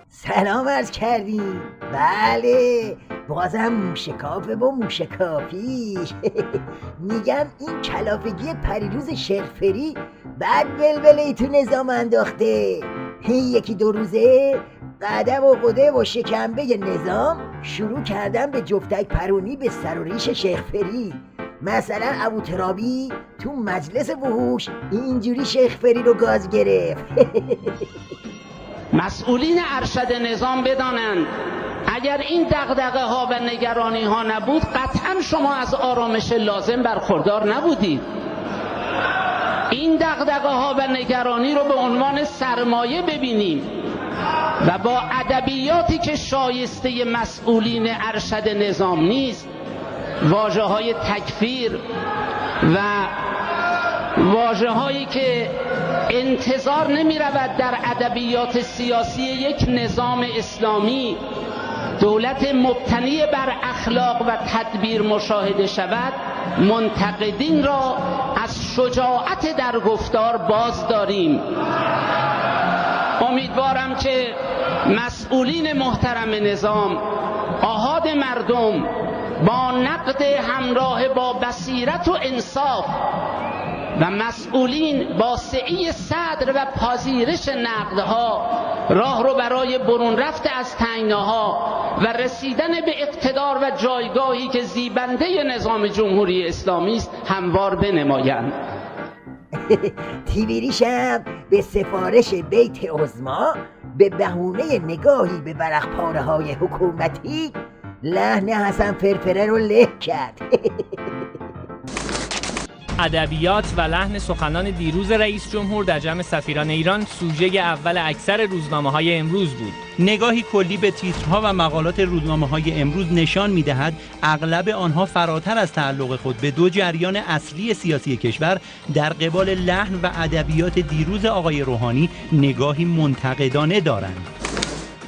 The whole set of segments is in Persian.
سلام عرض کردیم. بله بازم موشکافه و موشکافی. میگم این کلافگی پریروز شرفری بعد ولوله تو نظام انداخته. یکی دو روزه قدم و قده و شکنبه نظام شروع کردن به جفتک پرونی به سر و ریش شیخفری. مثلا ابو ترابی تو مجلس وحوش اینجوری شیخفری رو گاز گرفت. مسئولین ارشد نظام بدانند اگر این دغدغه ها و نگرانی ها نبود قطعا شما از آرامش لازم برخوردار نبودید. این دغدغه ها و نگرانی رو به عنوان سرمایه ببینیم و با ادبیاتی که شایسته مسئولین ارشد نظام نیست، واژه های تکفیر و واژه هایی که انتظار نمی رود در ادبیات سیاسی یک نظام اسلامی دولت مبتنی بر اخلاق و تدبیر مشاهده شود، منتقدین را از شجاعت در گفتار باز داریم. امیدوارم که مسئولین محترم نظام، آحاد مردم، با نقد همراه با بصیرت و انصاف و مسئولین با سعی صدر و پذیرش نقدها راه رو برای برون رفت از تنگناها و رسیدن به اقتدار و جایگاهی که زیبنده نظام جمهوری اسلامی است هموار بنمایند. تیبیریشم به سفارش بیت عظما به بهونه نگاهی به ورق پاره های حکومتی لحن حسن فرفره رو له کرد. ادبیات و لحن سخنان دیروز رئیس جمهور در جمع سفیران ایران سوژه اول اکثر روزنامه‌های امروز بود. نگاهی کلی به تیترها و مقالات روزنامه‌های امروز نشان می‌دهد اغلب آنها فراتر از تعلق خود به دو جریان اصلی سیاسی کشور در قبال لحن و ادبیات دیروز آقای روحانی نگاهی منتقدانه دارند.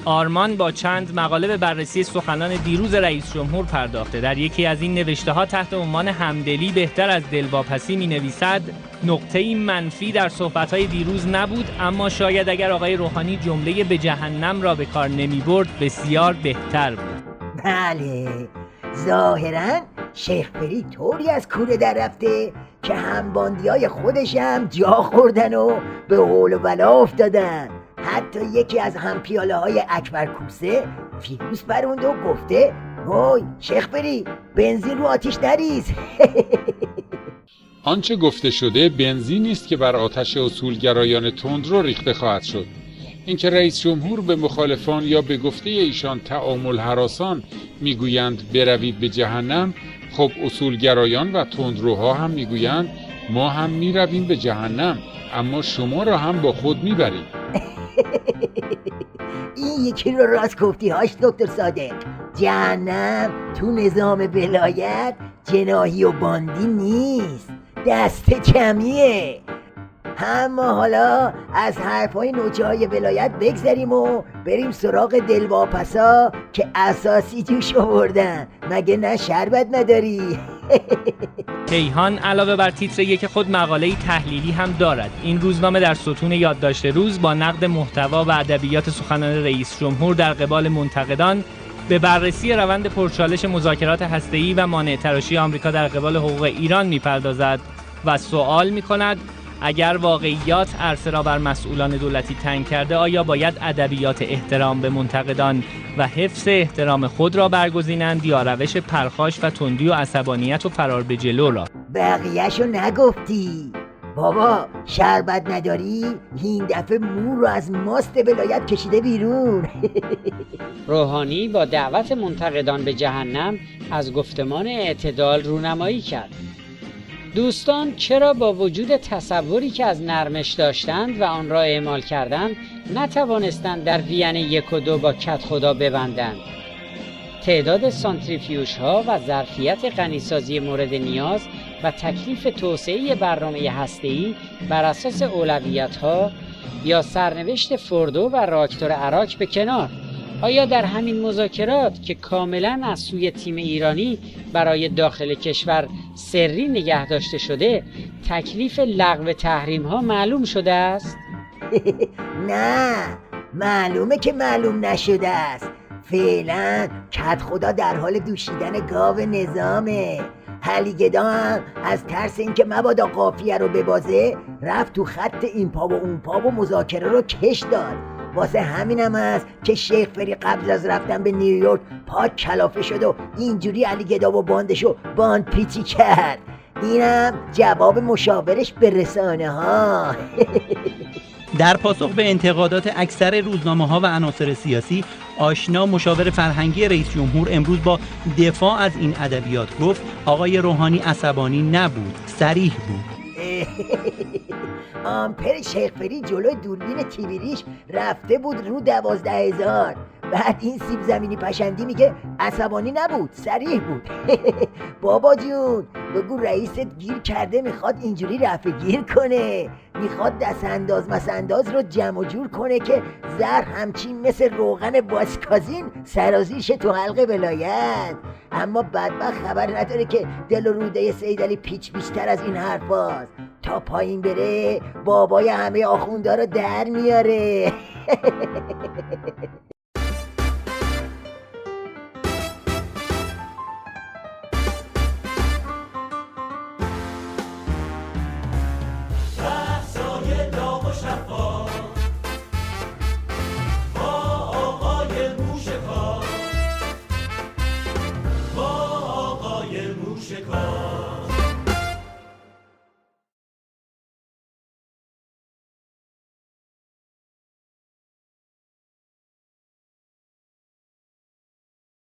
آرمان با چند مقاله به بررسی سخنان دیروز رئیس جمهور پرداخته. در یکی از این نوشته‌ها تحت عنوان همدلی بهتر از دلواپسی می‌نویسد: نقطه‌ای منفی در صحبت‌های دیروز نبود، اما شاید اگر آقای روحانی جمله به جهنم را به کار نمی‌برد بسیار بهتر بود. بله ظاهراً شیخفری طوری از کوره در رفته که همباندیای خودش هم جا خوردن و به حول و بلا افتادن. حتی یکی از همپیاله های اکبر کوسه فیروز پروند و گفته وای شیخفری بنزین رو آتیش نریز. آنچه گفته شده بنزینی است که بر آتش اصولگرایان تندرو ریخته خواهد شد. اینکه رئیس جمهور به مخالفان یا به گفته ایشان تعامل هراسان میگویند بروید به جهنم، خب اصولگرایان و تندروها هم میگویند ما هم میرویم به جهنم، اما شما را هم با خود میبریم. این یکی رو راست گفتی هاش دکتر صادق. جهنم تو نظام ولایت جناحی و باندی نیست، دست کمیه. اما حالا از حرفای نوچه های ولایت بگذریم و بریم سراغ دلواپسا که اساسی توش آوردن. مگه نه شربت نداری؟ کیهان علاوه بر تیتر یک خود مقاله‌ای تحلیلی هم دارد. این روزنامه در ستون یادداشت روز با نقد محتوا و ادبیات سخنان رئیس جمهور در قبال منتقدان به بررسی روند پرچالش مذاکرات هسته‌ای و مانع تراشی آمریکا در قبال حقوق ایران می‌پردازد و سوال می‌کند اگر واقعیات عرصه را بر مسئولان دولتی تنگ کرده، آیا باید ادبیات احترام به منتقدان و حفظ احترام خود را برگزینند یا روش پرخاش و تندی و عصبانیت و فرار به جلو را؟ بقیه‌شو نگفتی بابا. شربت نداری؟ این دفعه مور رو از ماست ولایت کشیده بیرون. روحانی با دعوت منتقدان به جهنم از گفتمان اعتدال رونمایی کرد. دوستان چرا با وجود تصوری که از نرمش داشتند و آن را اعمال کردند نتوانستند در وین 1 و 2 با کد خدا ببندند؟ تعداد سانتریفیوژ ها و ظرفیت غنیسازی مورد نیاز و تکلیف توسعه برنامه هسته‌ای بر اساس اولویت ها یا سرنوشت فردو و راکتور عراق به کنار، آیا در همین مذاکرات که کاملا از سوی تیم ایرانی برای داخل کشور سری نگه داشته شده تکلیف لغو تحریم ها معلوم شده است؟ نه، معلومه که معلوم نشده است. فعلا کت خدا در حال دوشیدن گاو نظامه. علیگدا هم از ترس اینکه مبادا قافیه رو ببازه رفت تو خط این پا و اون پا و مذاکره رو کش داد. واسه همینم هست که شیخ فری قبل از رفتن به نیویورک پاک کلافه شد و اینجوری علیگدا و باندشو باند پیچی کرد. اینم جواب مشاورش به رسانه ها. در پاسخ به انتقادات اکثر روزنامه‌ها و عناصر سیاسی، آشنا مشاور فرهنگی رئیس جمهور امروز با دفاع از این ادبیات گفت آقای روحانی عصبانی نبود، صریح بود. آمپر شیخ فری جلوی دوربین تیویریش رفته بود رو 12,000. بعد این سیب زمینی پشندی میگه عصبانی نبود، صریح بود. بابا جون بگو رئیست گیر کرده، میخواد اینجوری رفع گیر کنه، میخواد دست انداز مسنداز رو جمع و جور کنه که زر همچین مثل روغن باسکازین سرازیرش تو حلق ولایت. اما بدبخت خبر نداره که دل و روده سیدعلی پیچ بیشتر از این حرف باز. تا پایین بره بابای همه آخوندا رو در میاره. موشکار